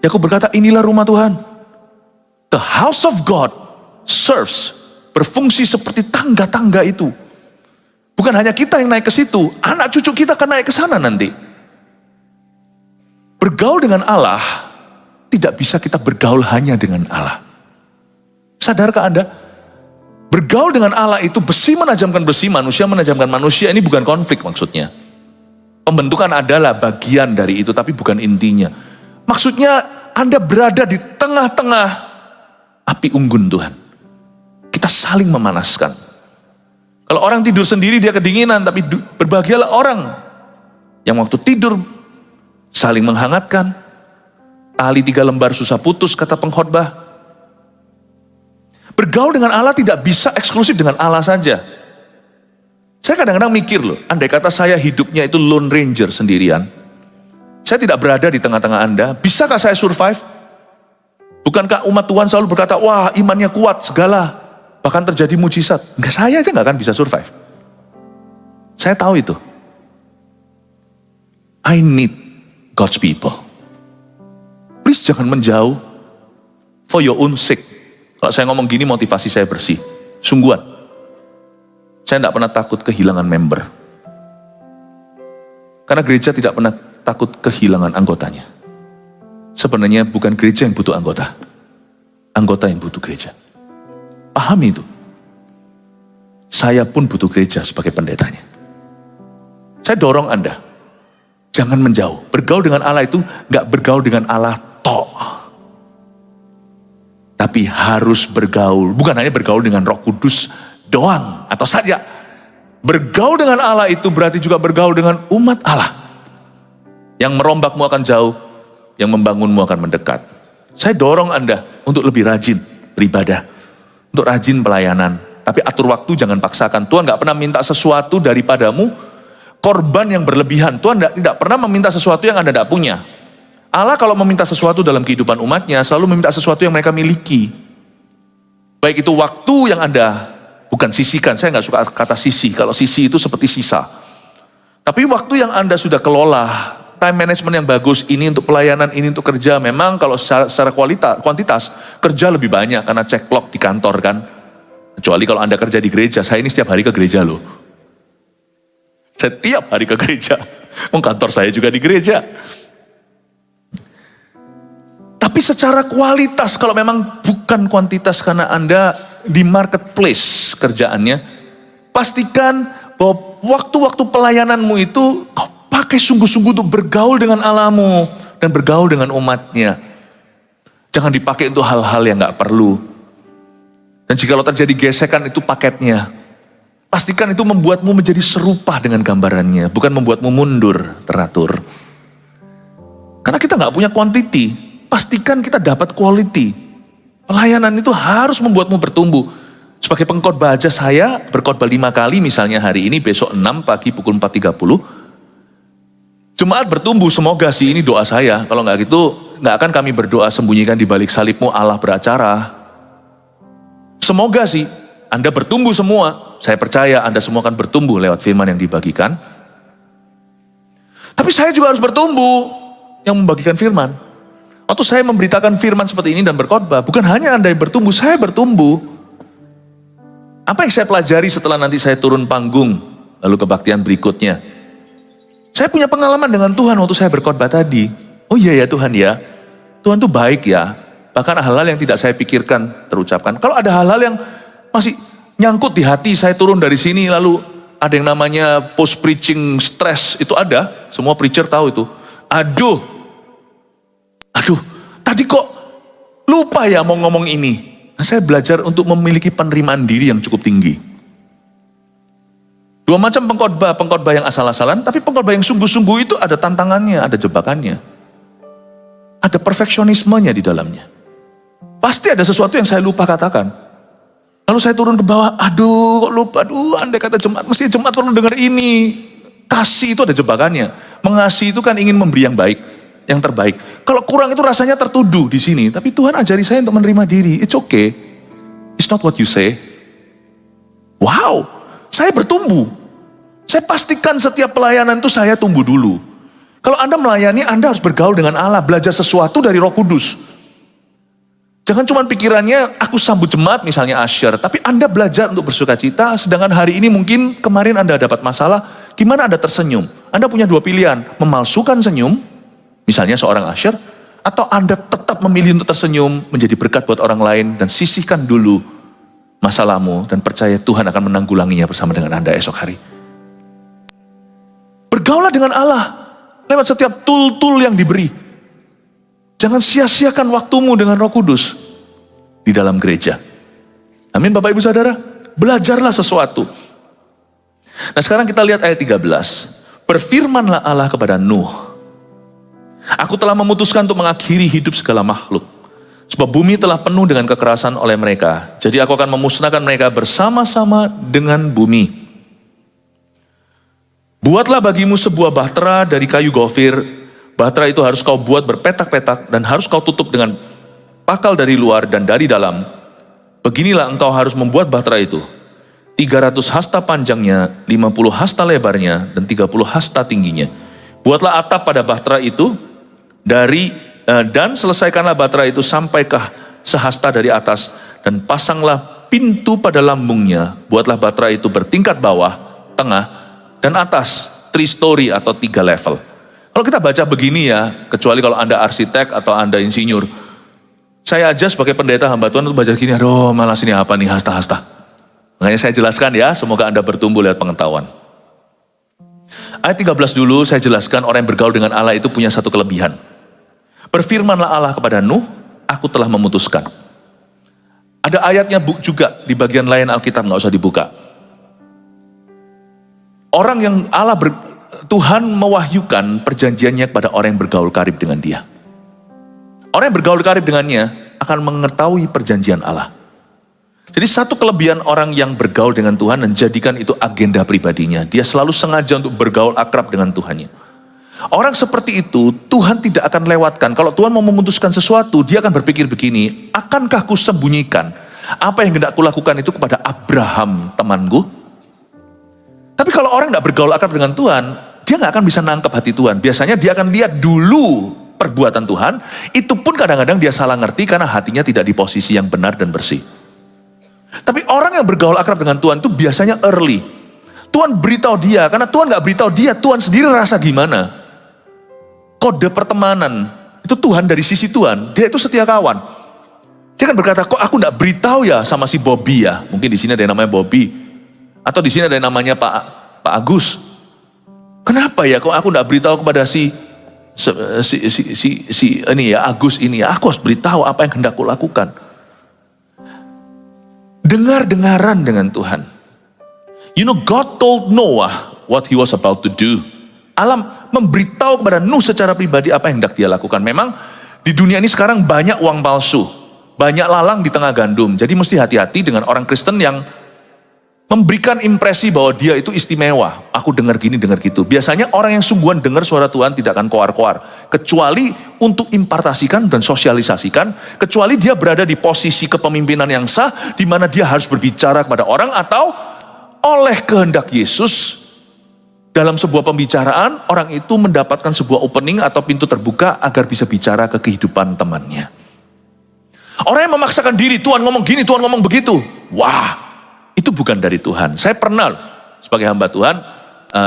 Yakub berkata, inilah rumah Tuhan. The house of God serves, berfungsi seperti tangga-tangga itu. Bukan hanya kita yang naik ke situ, anak cucu kita akan naik ke sana nanti. Bergaul dengan Allah, tidak bisa kita bergaul hanya dengan Allah. Sadarkah Anda? Bergaul dengan Allah itu besi menajamkan besi, manusia menajamkan manusia. Ini bukan konflik maksudnya. Pembentukan adalah bagian dari itu, tapi bukan intinya. Maksudnya Anda berada di tengah-tengah api unggun Tuhan. Kita saling memanaskan. Kalau orang tidur sendiri dia kedinginan, tapi berbahagialah orang yang waktu tidur saling menghangatkan. Tali 3 lembar susah putus, kata pengkhotbah. Bergaul dengan Allah tidak bisa eksklusif dengan Allah saja. Saya kadang-kadang mikir loh, andai kata saya hidupnya itu lone ranger sendirian. Saya tidak berada di tengah-tengah Anda, bisakah saya survive? Bukankah umat Tuhan selalu berkata, wah imannya kuat segala, bahkan terjadi mujizat. Enggak, saya aja gak akan bisa survive. Saya tahu itu. I need God's people. Please jangan menjauh for your own sake. Kalau saya ngomong gini motivasi saya bersih. Sungguhan. Saya tidak pernah takut kehilangan member. Karena gereja tidak pernah takut kehilangan anggotanya. Sebenarnya bukan gereja yang butuh anggota. Anggota yang butuh gereja. Pahami itu. Saya pun butuh gereja sebagai pendetanya. Saya dorong Anda. Jangan menjauh. Bergaul dengan Allah itu gak bergaul dengan Allah tok. Tapi harus bergaul, bukan hanya bergaul dengan Roh Kudus doang atau saja. Bergaul dengan Allah itu berarti juga bergaul dengan umat Allah. Yang merombakmu akan jauh, yang membangunmu akan mendekat. Saya dorong Anda untuk lebih rajin beribadah, untuk rajin pelayanan. Tapi atur waktu, jangan paksakan. Tuhan gak pernah minta sesuatu daripadamu, korban yang berlebihan. Tuhan tidak pernah meminta sesuatu yang Anda tidak punya. Allah kalau meminta sesuatu dalam kehidupan umatnya, selalu meminta sesuatu yang mereka miliki. Baik itu waktu yang Anda, bukan sisihkan, saya nggak suka kata sisih, kalau sisih itu seperti sisa. Tapi waktu yang Anda sudah kelola, time management yang bagus, ini untuk pelayanan, ini untuk kerja, memang kalau secara kuantitas, kerja lebih banyak, karena check log di kantor kan. Kecuali kalau Anda kerja di gereja, saya ini setiap hari ke gereja loh. Setiap hari ke gereja, kantor saya juga di gereja. Tapi secara kualitas, kalau memang bukan kuantitas karena Anda di marketplace kerjaannya, pastikan bahwa waktu-waktu pelayananmu itu kau pakai sungguh-sungguh untuk bergaul dengan Allahmu dan bergaul dengan umatnya. Jangan dipakai untuk hal-hal yang gak perlu. Dan jika terjadi gesekan itu paketnya. Pastikan itu membuatmu menjadi serupa dengan gambarannya, bukan membuatmu mundur teratur. Karena kita gak punya quantity. Pastikan kita dapat quality. Pelayanan itu harus membuatmu bertumbuh. Sebagai pengkhotbah aja saya berkhotbah 5 kali misalnya hari ini, besok 6 pagi pukul 4.30. Jemaat bertumbuh, semoga sih ini doa saya. Kalau nggak gitu, nggak akan kami berdoa sembunyikan di balik salibmu Allah beracara. Semoga sih, Anda bertumbuh semua. Saya percaya Anda semua akan bertumbuh lewat firman yang dibagikan. Tapi saya juga harus bertumbuh yang membagikan firman. Waktu saya memberitakan firman seperti ini dan berkhotbah, bukan hanya Anda yang bertumbuh, saya bertumbuh. Apa yang saya pelajari setelah nanti saya turun panggung, lalu kebaktian berikutnya? Saya punya pengalaman dengan Tuhan waktu saya berkhotbah tadi. Oh iya ya Tuhan ya, Tuhan tuh baik ya. Bahkan hal-hal yang tidak saya pikirkan terucapkan. Kalau ada hal-hal yang masih nyangkut di hati, saya turun dari sini lalu ada yang namanya post preaching stress, itu ada. Semua preacher tahu itu. Aduh, tadi kok lupa ya mau ngomong ini. Nah, saya belajar untuk memiliki penerimaan diri yang cukup tinggi. Dua macam pengkhotbah yang asal-asalan, tapi pengkhotbah yang sungguh-sungguh itu ada tantangannya, ada jebakannya. Ada perfeksionismenya di dalamnya. Pasti ada sesuatu yang saya lupa katakan. Lalu saya turun ke bawah, aduh kok lupa, andai kata jemaat, mesti jemaat perlu dengar ini. Kasih itu ada jebakannya. Mengasihi itu kan ingin memberi yang baik, yang terbaik. Kalau kurang itu rasanya tertuduh di sini. Tapi Tuhan ajari saya untuk menerima diri. It's okay. It's not what you say. Wow, saya bertumbuh. Saya pastikan setiap pelayanan itu saya tumbuh dulu. Kalau Anda melayani, Anda harus bergaul dengan Allah. Belajar sesuatu dari Roh Kudus. Jangan cuma pikirannya, aku sambut jemaat misalnya asyir. Tapi Anda belajar untuk bersuka cita. Sedangkan hari ini mungkin kemarin Anda dapat masalah. Gimana Anda tersenyum? Anda punya dua pilihan. Memalsukan senyum, misalnya seorang asyir, atau Anda tetap memilih untuk tersenyum, menjadi berkat buat orang lain, dan sisihkan dulu masalahmu, dan percaya Tuhan akan menanggulanginya bersama dengan Anda esok hari. Bergaulah dengan Allah, lewat setiap tool-tool yang diberi. Jangan sia-siakan waktumu dengan Roh Kudus di dalam gereja. Amin Bapak Ibu Saudara, belajarlah sesuatu. Nah sekarang kita lihat ayat 13. Berfirmanlah Allah kepada Nuh, aku telah memutuskan untuk mengakhiri hidup segala makhluk. Sebab bumi telah penuh dengan kekerasan oleh mereka. Jadi aku akan memusnahkan mereka bersama-sama dengan bumi. Buatlah bagimu sebuah bahtera dari kayu gofir. Bahtera itu harus kau buat berpetak-petak dan harus kau tutup dengan pakal dari luar dan dari dalam. Beginilah engkau harus membuat bahtera itu. 300 hasta panjangnya, 50 hasta lebarnya, dan 30 hasta tingginya. Buatlah atap pada bahtera itu dan selesaikanlah bahtera itu sampai ke sehasta dari atas dan pasanglah pintu pada lambungnya. Buatlah bahtera itu bertingkat bawah, tengah, dan atas, 3 story atau 3 level. Kalau kita baca begini ya, kecuali kalau Anda arsitek atau Anda insinyur, saya aja sebagai pendeta hamba Tuhan untuk baca gini, aduh malas ini apa nih hasta-hasta. Makanya saya jelaskan ya, semoga Anda bertumbuh lewat pengetahuan. Ayat 13 dulu saya jelaskan orang yang bergaul dengan Allah itu punya satu kelebihan. Berfirmanlah Allah kepada Nuh, aku telah memutuskan. Ada ayatnya juga di bagian lain Alkitab, gak usah dibuka. Orang yang Tuhan mewahyukan perjanjiannya kepada orang yang bergaul karib dengan dia. Orang yang bergaul karib dengannya akan mengetahui perjanjian Allah. Jadi satu kelebihan orang yang bergaul dengan Tuhan dan jadikan itu agenda pribadinya. Dia selalu sengaja untuk bergaul akrab dengan Tuhannya. Orang seperti itu Tuhan tidak akan lewatkan. Kalau Tuhan mau memutuskan sesuatu, dia akan berpikir begini, akankah ku sembunyikan apa yang hendak kulakukan itu kepada Abraham temanku? Tapi kalau orang tidak bergaul akrab dengan Tuhan, dia nggak akan bisa nangkep hati Tuhan. Biasanya dia akan lihat dulu perbuatan Tuhan, itu pun kadang-kadang dia salah ngerti karena hatinya tidak di posisi yang benar dan bersih. Tapi orang yang bergaul akrab dengan Tuhan itu biasanya early. Tuhan beritahu dia, karena Tuhan gak beritahu dia, Tuhan sendiri rasa gimana. Kode pertemanan, itu Tuhan dari sisi Tuhan, dia itu setia kawan. Dia kan berkata, kok aku gak beritahu ya sama si Bobby ya. Mungkin di sini ada yang namanya Bobby. Atau di sini ada yang namanya Pak Agus. Kenapa ya kok aku gak beritahu kepada si ini ya, Agus ini ya. Aku harus beritahu apa yang hendak aku lakukan. Dengar-dengaran dengan Tuhan. You know, God told Noah what he was about to do. Allah memberitahu kepada Nuh secara pribadi apa yang hendak dia lakukan. Memang di dunia ini sekarang banyak uang palsu. Banyak lalang di tengah gandum. Jadi mesti hati-hati dengan orang Kristen yang memberikan impresi bahwa dia itu istimewa. Aku dengar gini, dengar gitu. Biasanya orang yang sungguhan dengar suara Tuhan tidak akan koar-koar. Kecuali untuk impartasikan dan sosialisasikan. Kecuali dia berada di posisi kepemimpinan yang sah, di mana dia harus berbicara kepada orang, atau oleh kehendak Yesus, dalam sebuah pembicaraan, orang itu mendapatkan sebuah opening atau pintu terbuka agar bisa bicara ke kehidupan temannya. Orang yang memaksakan diri, Tuhan ngomong gini, Tuhan ngomong begitu. Wah, itu bukan dari Tuhan. Saya pernah sebagai hamba Tuhan,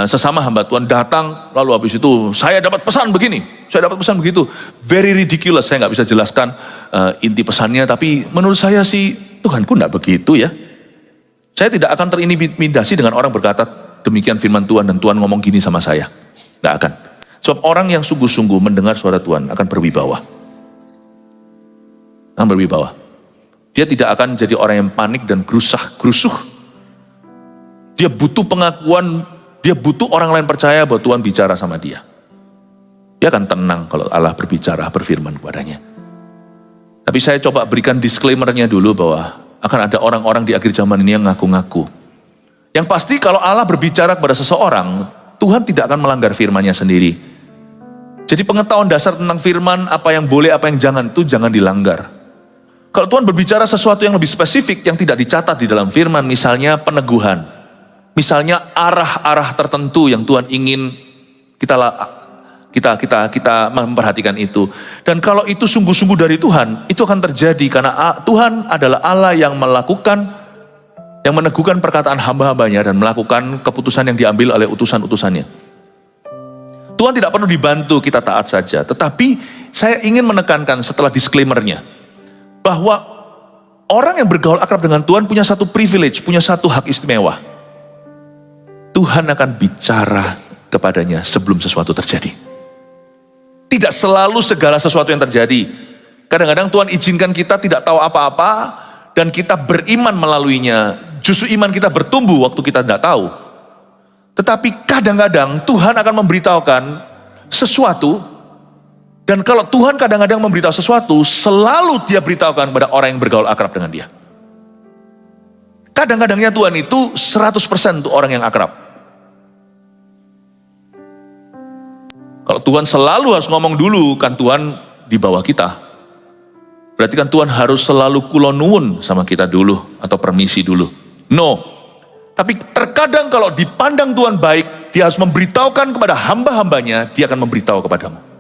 sesama hamba Tuhan datang, lalu habis itu saya dapat pesan begini, saya dapat pesan begitu. Very ridiculous, saya nggak bisa jelaskan inti pesannya, tapi menurut saya sih, Tuhanku nggak begitu ya. Saya tidak akan terintimidasi dengan orang berkata, demikian firman Tuhan dan Tuhan ngomong gini sama saya. Nggak akan. Sebab orang yang sungguh-sungguh mendengar suara Tuhan akan berwibawa. Akan berwibawa. Dia tidak akan jadi orang yang panik dan gerusuh. Dia butuh pengakuan, dia butuh orang lain percaya bahwa Tuhan bicara sama dia. Dia akan tenang kalau Allah berbicara, berfirman kepadanya. Tapi saya coba berikan disclaimer-nya dulu bahwa akan ada orang-orang di akhir zaman ini yang ngaku-ngaku. Yang pasti kalau Allah berbicara kepada seseorang, Tuhan tidak akan melanggar firman-Nya sendiri. Jadi pengetahuan dasar tentang firman, apa yang boleh, apa yang jangan, itu jangan dilanggar. Kalau Tuhan berbicara sesuatu yang lebih spesifik, yang tidak dicatat di dalam firman, misalnya peneguhan, misalnya arah-arah tertentu yang Tuhan ingin kita memperhatikan itu. Dan kalau itu sungguh-sungguh dari Tuhan, itu akan terjadi karena Tuhan adalah Allah yang meneguhkan perkataan hamba-hambanya dan melakukan keputusan yang diambil oleh utusan-utusannya. Tuhan tidak perlu dibantu, kita taat saja. Tetapi saya ingin menekankan setelah disclaimer-nya, bahwa orang yang bergaul akrab dengan Tuhan punya satu privilege, punya satu hak istimewa. Tuhan akan bicara kepadanya sebelum sesuatu terjadi. Tidak selalu segala sesuatu yang terjadi. Kadang-kadang Tuhan izinkan kita tidak tahu apa-apa, dan kita beriman melaluinya. Justru iman kita bertumbuh waktu kita tidak tahu. Tetapi kadang-kadang Tuhan akan memberitahukan sesuatu. Dan kalau Tuhan kadang-kadang memberitahu sesuatu, selalu dia beritahukan kepada orang yang bergaul akrab dengan dia. Kadang-kadangnya Tuhan itu 100% untuk orang yang akrab. Kalau Tuhan selalu harus ngomong dulu, kan Tuhan di bawah kita. Berarti kan Tuhan harus selalu kulonun sama kita dulu, atau permisi dulu. No. Tapi terkadang kalau dipandang Tuhan baik, dia harus memberitahukan kepada hamba-hambanya, dia akan memberitahu kepadamu.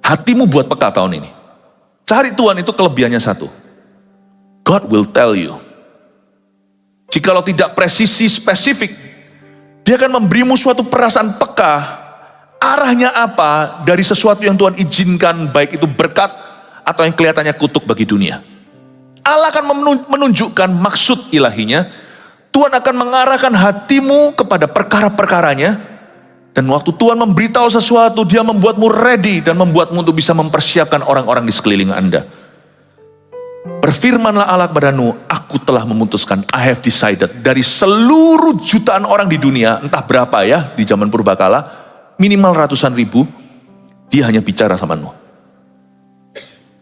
Hatimu buat peka tahun ini. Cari Tuhan itu kelebihannya satu. God will tell you. Jikalau tidak presisi spesifik, dia akan memberimu suatu perasaan peka, arahnya apa dari sesuatu yang Tuhan izinkan, baik itu berkat atau yang kelihatannya kutuk bagi dunia. Allah akan menunjukkan maksud ilahinya. Tuhan akan mengarahkan hatimu kepada perkara-perkaranya. Dan waktu Tuhan memberitahu sesuatu, dia membuatmu ready dan membuatmu untuk bisa mempersiapkan orang-orang di sekeliling Anda. Berfirmanlah Allah kepada Nuh, aku telah memutuskan, I have decided, dari seluruh jutaan orang di dunia, entah berapa ya di zaman purbakala, minimal ratusan ribu, dia hanya bicara sama Nuh.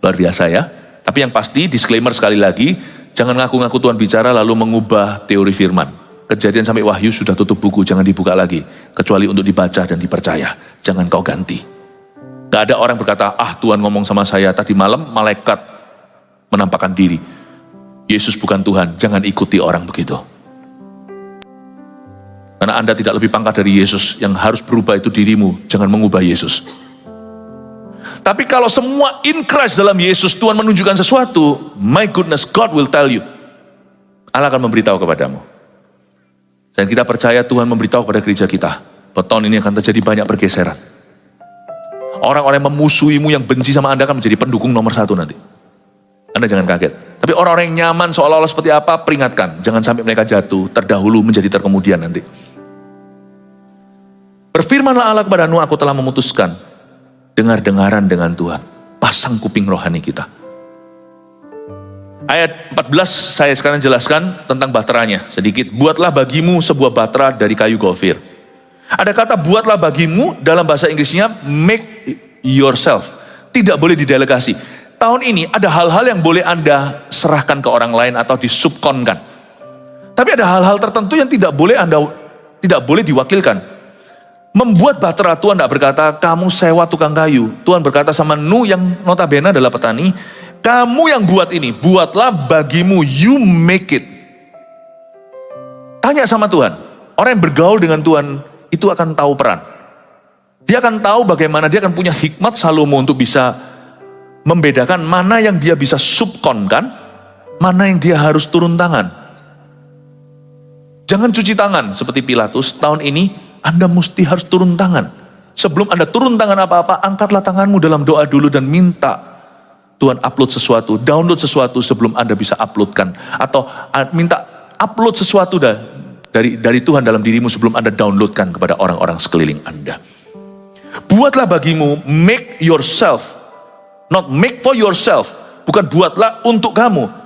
Luar biasa ya. Tapi yang pasti, disclaimer sekali lagi, jangan ngaku-ngaku Tuhan bicara lalu mengubah teori firman. Kejadian sampai Wahyu sudah tutup buku, jangan dibuka lagi. Kecuali untuk dibaca dan dipercaya. Jangan kau ganti. Gak ada orang berkata, Tuhan ngomong sama saya tadi malam, malaikat menampakkan diri. Yesus bukan Tuhan, jangan ikuti orang begitu. Karena Anda tidak lebih pangkat dari Yesus, yang harus berubah itu dirimu, jangan mengubah Yesus. Tapi kalau semua in Christ dalam Yesus, Tuhan menunjukkan sesuatu, my goodness, God will tell you. Allah akan memberitahu kepadamu. Dan kita percaya Tuhan memberitahu kepada gereja kita, bahwa tahun ini akan terjadi banyak pergeseran. Orang-orang yang memusuhimu, yang benci sama Anda akan menjadi pendukung nomor 1 nanti. Anda jangan kaget. Tapi orang-orang yang nyaman seolah-olah seperti apa, peringatkan. Jangan sampai mereka jatuh, terdahulu menjadi terkemudian nanti. Berfirmanlah Allah kepada Nuh, aku telah memutuskan. Dengar-dengaran dengan Tuhan. Pasang kuping rohani kita. Ayat 14 saya sekarang jelaskan tentang bahteranya sedikit. Buatlah bagimu sebuah bahtera dari kayu gofir. Ada kata buatlah bagimu, dalam bahasa Inggrisnya make yourself. Tidak boleh didelegasi. tahun ini ada hal-hal yang boleh Anda serahkan ke orang lain atau disubkonkan. Tapi ada hal-hal tertentu yang tidak boleh diwakilkan. Membuat bahtera, Tuhan tidak berkata, kamu sewa tukang kayu. Tuhan berkata sama Nuh yang notabene adalah petani, kamu yang buat ini, buatlah bagimu, you make it. Tanya sama Tuhan. Orang yang bergaul dengan Tuhan itu akan tahu peran. Dia akan tahu bagaimana, dia akan punya hikmat Salomo untuk bisa membedakan mana yang dia bisa subkonkan, mana yang dia harus turun tangan. Jangan cuci tangan seperti Pilatus. Tahun ini Anda mesti harus turun tangan. Sebelum Anda turun tangan apa-apa, angkatlah tanganmu dalam doa dulu dan minta Tuhan upload sesuatu, download sesuatu sebelum Anda bisa uploadkan. Atau minta upload sesuatu dari Tuhan dalam dirimu sebelum Anda downloadkan kepada orang-orang sekeliling Anda. Buatlah bagimu, make yourself. Not make for yourself. Bukan buatlah untuk kamu.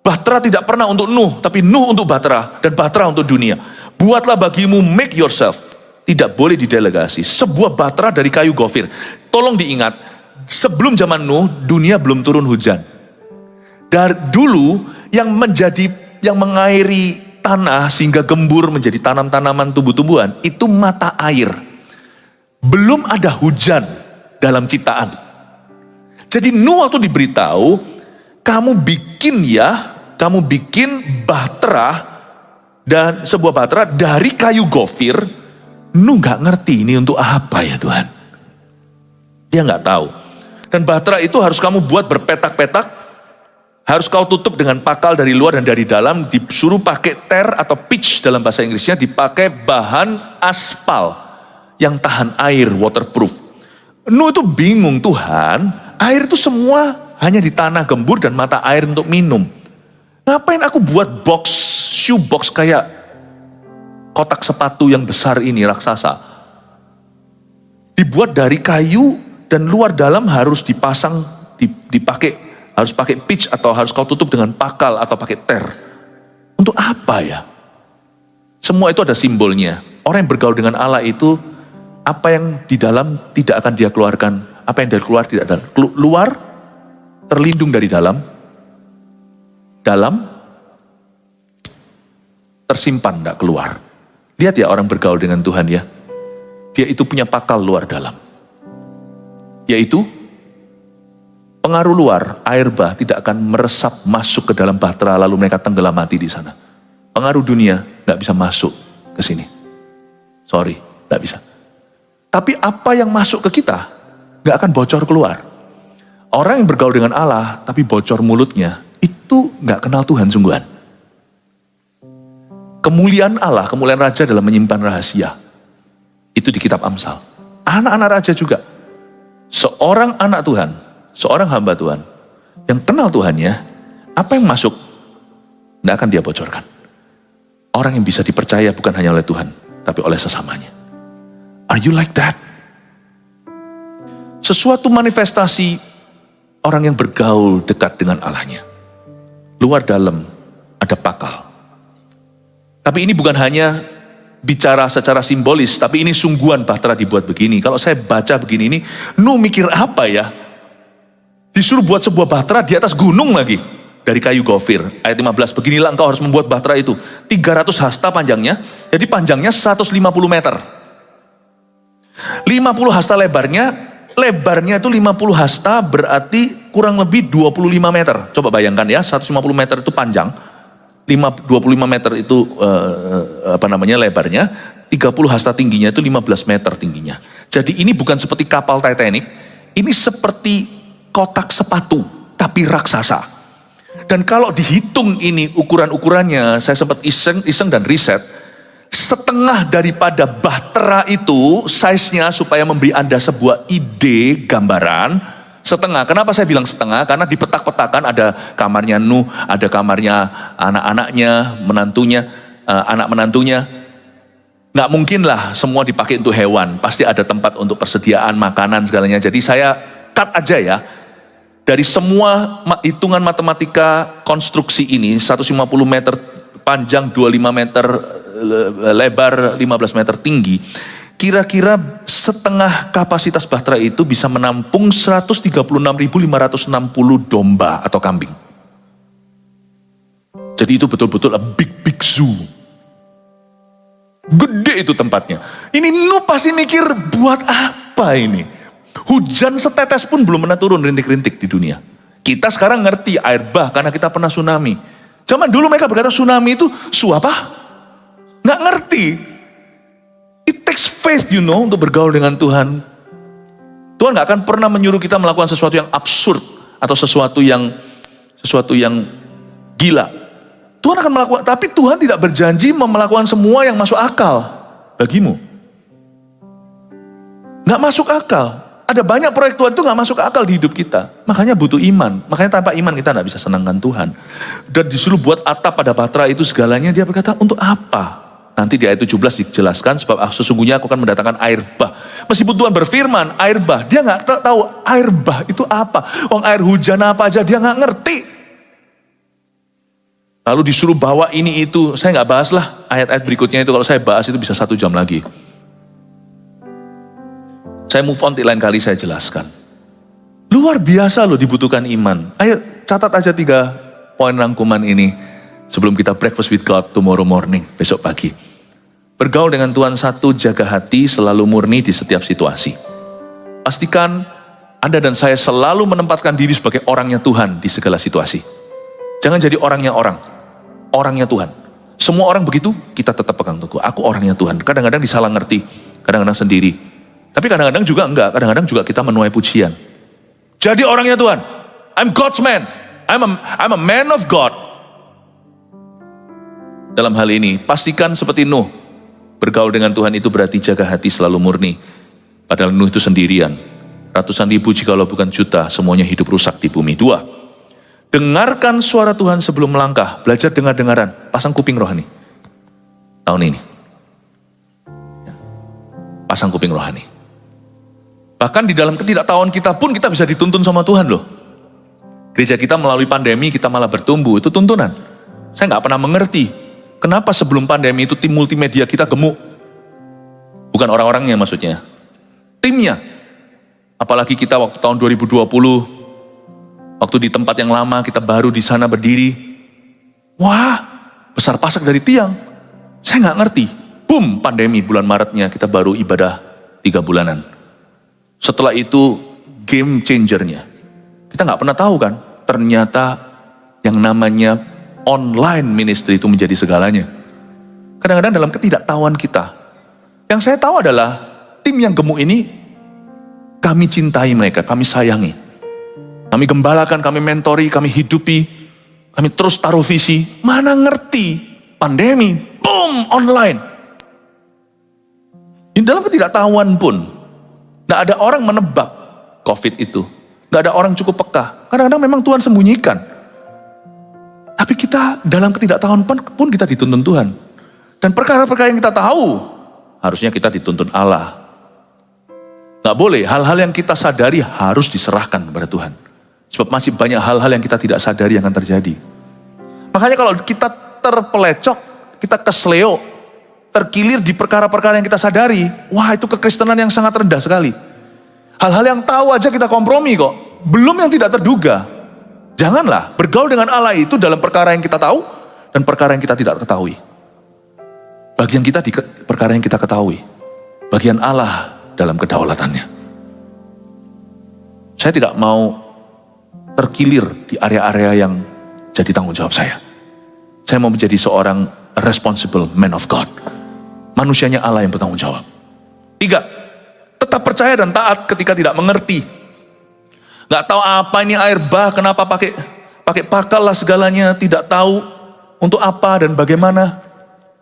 Bahtera tidak pernah untuk Nuh, tapi Nuh untuk bahtera, dan bahtera untuk dunia. Buatlah bagimu, make yourself. Tidak boleh didelegasi. Sebuah bahtera dari kayu gofir. Tolong diingat, sebelum zaman Nuh, dunia belum turun hujan. Dari dulu, yang mengairi tanah sehingga gembur menjadi tanam-tanaman tumbuh-tumbuhan, itu mata air. Belum ada hujan dalam ciptaan. Jadi Nuh waktu diberitahu, kamu bikin bahtera, dan sebuah bahtera dari kayu gofir. Nuh gak ngerti ini untuk apa ya Tuhan. Dia gak tahu. Dan bahtera itu harus kamu buat berpetak-petak, harus kau tutup dengan pakal dari luar dan dari dalam, disuruh pakai ter atau pitch dalam bahasa Inggrisnya, dipakai bahan aspal yang tahan air, waterproof. Nuh itu bingung, Tuhan, air itu semua hanya di tanah gembur dan mata air untuk minum. Ngapain aku buat shoe box kayak kotak sepatu yang besar ini, raksasa. Dibuat dari kayu dan luar dalam harus dipasang, harus pakai pitch atau harus kau tutup dengan pakal atau pakai ter. Untuk apa ya? Semua itu ada simbolnya. Orang yang bergaul dengan Allah itu, apa yang di dalam tidak akan dia keluarkan. Apa yang dari keluar tidak ada. Luar terlindung dari dalam. Dalam tersimpan, tidak keluar. Lihat ya orang bergaul dengan Tuhan ya. Dia itu punya pakal luar dalam. Yaitu pengaruh luar, air bah tidak akan meresap masuk ke dalam bahtera lalu mereka tenggelam mati di sana. Pengaruh dunia nggak bisa masuk ke sini. Sorry, nggak bisa. Tapi apa yang masuk ke kita nggak akan bocor keluar. Orang yang bergaul dengan Allah tapi bocor mulutnya itu nggak kenal Tuhan sungguhan. Kemuliaan Allah, kemuliaan raja dalam menyimpan rahasia. Itu di kitab Amsal. Anak-anak raja juga. Seorang anak Tuhan, seorang hamba Tuhan, yang kenal Tuhannya, apa yang masuk, tidak akan dia bocorkan. Orang yang bisa dipercaya bukan hanya oleh Tuhan, tapi oleh sesamanya. Are you like that? Sesuatu manifestasi orang yang bergaul dekat dengan Allahnya. Luar dalam ada pakal. Tapi ini bukan hanya bicara secara simbolis, tapi ini sungguhan bahtera dibuat begini. Kalau saya baca begini ini, Nuh mikir apa ya? Disuruh buat sebuah bahtera di atas gunung lagi. Dari kayu gofir. Ayat 15, beginilah engkau harus membuat bahtera itu. 300 hasta panjangnya, jadi panjangnya 150 meter. 50 hasta lebarnya itu 50 hasta berarti kurang lebih 25 meter. Coba bayangkan ya, 150 meter itu panjang. 25 meter itu lebarnya, 30 hasta tingginya itu 15 meter tingginya. Jadi ini bukan seperti kapal Titanic, ini seperti kotak sepatu, tapi raksasa. Dan kalau dihitung ini ukuran-ukurannya, saya sempat iseng dan riset, setengah daripada bahtera itu, size-nya supaya memberi Anda sebuah ide, gambaran, setengah. Kenapa saya bilang setengah? Karena di petak-petakan ada kamarnya Nuh, ada kamarnya anak-anaknya, anak menantunya. Nggak mungkin lah semua dipakai untuk hewan. Pasti ada tempat untuk persediaan makanan segalanya. Jadi saya cut aja ya. Dari semua hitungan matematika konstruksi ini, 150 meter panjang, 25 meter lebar, 15 meter tinggi. kira-kira setengah kapasitas Bahtera itu bisa menampung 136.560 domba atau kambing. Jadi itu betul-betul a big zoo. Gede itu tempatnya. Ini Nuh pasti mikir, buat apa ini? Hujan setetes pun belum pernah turun rintik-rintik di dunia. Kita sekarang ngerti air bah karena kita pernah tsunami. Zaman dulu mereka berkata tsunami itu su apa? Nggak ngerti. It takes faith, untuk bergaul dengan Tuhan. Tuhan nggak akan pernah menyuruh kita melakukan sesuatu yang absurd atau sesuatu yang gila. Tuhan akan melakukan, tapi Tuhan tidak berjanji melakukan semua yang masuk akal bagimu. Nggak masuk akal. Ada banyak proyek Tuhan itu nggak masuk akal di hidup kita. Makanya butuh iman. Makanya tanpa iman kita nggak bisa senangkan Tuhan. Dan disuruh buat atap pada Bahtera itu segalanya, dia berkata, untuk apa? Nanti di ayat 17 dijelaskan, sebab sesungguhnya aku akan mendatangkan air bah. Meskipun Tuhan berfirman, air bah, dia nggak tahu air bah itu apa. Air hujan apa aja, dia nggak ngerti. Lalu disuruh bawa ini itu, saya nggak bahas lah ayat-ayat berikutnya itu, kalau saya bahas itu bisa 1 jam lagi. Saya move on, lain kali saya jelaskan. Luar biasa loh dibutuhkan iman. Ayo catat aja 3 poin rangkuman ini sebelum kita breakfast with God tomorrow morning, besok pagi. Bergaul dengan Tuhan, 1, jaga hati selalu murni di setiap situasi. Pastikan Anda dan saya selalu menempatkan diri sebagai orangnya Tuhan di segala situasi. Jangan jadi orangnya orang, orangnya Tuhan. Semua orang begitu, kita tetap pegang teguh. Aku orangnya Tuhan. Kadang-kadang disalah ngerti, kadang-kadang sendiri. Tapi kadang-kadang juga enggak, kadang-kadang juga kita menuai pujian. Jadi orangnya Tuhan. I'm God's man. I'm a man of God. Dalam hal ini, pastikan seperti Nuh. Bergaul dengan Tuhan itu berarti jaga hati selalu murni. Padahal Nuh itu sendirian. Ratusan ribu jikalau bukan juta, semuanya hidup rusak di bumi. 2. Dengarkan suara Tuhan sebelum melangkah. Belajar dengar-dengaran. Pasang kuping rohani. Tahun ini. Pasang kuping rohani. Bahkan di dalam ketidaktahuan kita pun kita bisa dituntun sama Tuhan loh. Gereja kita melalui pandemi kita malah bertumbuh. Itu tuntunan. Saya nggak pernah mengerti. Kenapa sebelum pandemi itu tim multimedia kita gemuk. Bukan orang-orangnya maksudnya. Timnya. Apalagi kita waktu tahun 2020. Waktu di tempat yang lama, kita baru di sana berdiri. Wah, besar pasak dari tiang. Saya nggak ngerti. Boom, pandemi bulan Maretnya, kita baru ibadah 3 bulanan. Setelah itu, game changernya. Kita nggak pernah tahu kan, ternyata yang namanya online ministry itu menjadi segalanya. Kadang-kadang dalam ketidaktahuan kita. Yang saya tahu adalah, tim yang gemuk ini, kami cintai mereka, kami sayangi. Kami gembalakan, kami mentori, kami hidupi, kami terus taruh visi. Mana ngerti pandemi, boom, online. Di dalam ketidaktahuan pun, gak ada orang menebak COVID itu. Gak ada orang cukup peka. Kadang-kadang memang Tuhan sembunyikan. Tapi kita dalam ketidaktahuan pun kita dituntun Tuhan. Dan perkara-perkara yang kita tahu, harusnya kita dituntun Allah. Gak boleh, hal-hal yang kita sadari harus diserahkan kepada Tuhan. Sebab masih banyak hal-hal yang kita tidak sadari yang akan terjadi. Makanya kalau kita terpelecok, kita kesleo, terkilir di perkara-perkara yang kita sadari, wah itu kekristenan yang sangat rendah sekali. Hal-hal yang tahu aja kita kompromi kok, belum yang tidak terduga. Janganlah bergaul dengan Allah itu dalam perkara yang kita tahu dan perkara yang kita tidak ketahui. Bagian kita di perkara yang kita ketahui, bagian Allah dalam kedaulatannya. Saya tidak mau terkilir di area-area yang jadi tanggung jawab saya. Saya mau menjadi seorang responsible man of God. Manusianya Allah yang bertanggung jawab. 3, tetap percaya dan taat ketika tidak mengerti. Gak tahu apa ini air bah, kenapa pakai pakal lah segalanya, tidak tahu untuk apa dan bagaimana.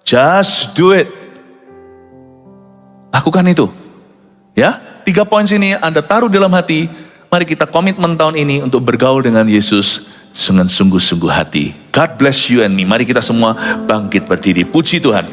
Just do it. Lakukan itu. Ya, 3 poin sini Anda taruh dalam hati. Mari kita komitmen tahun ini untuk bergaul dengan Yesus dengan sungguh-sungguh hati. God bless you and me. Mari kita semua bangkit berdiri. Puji Tuhan.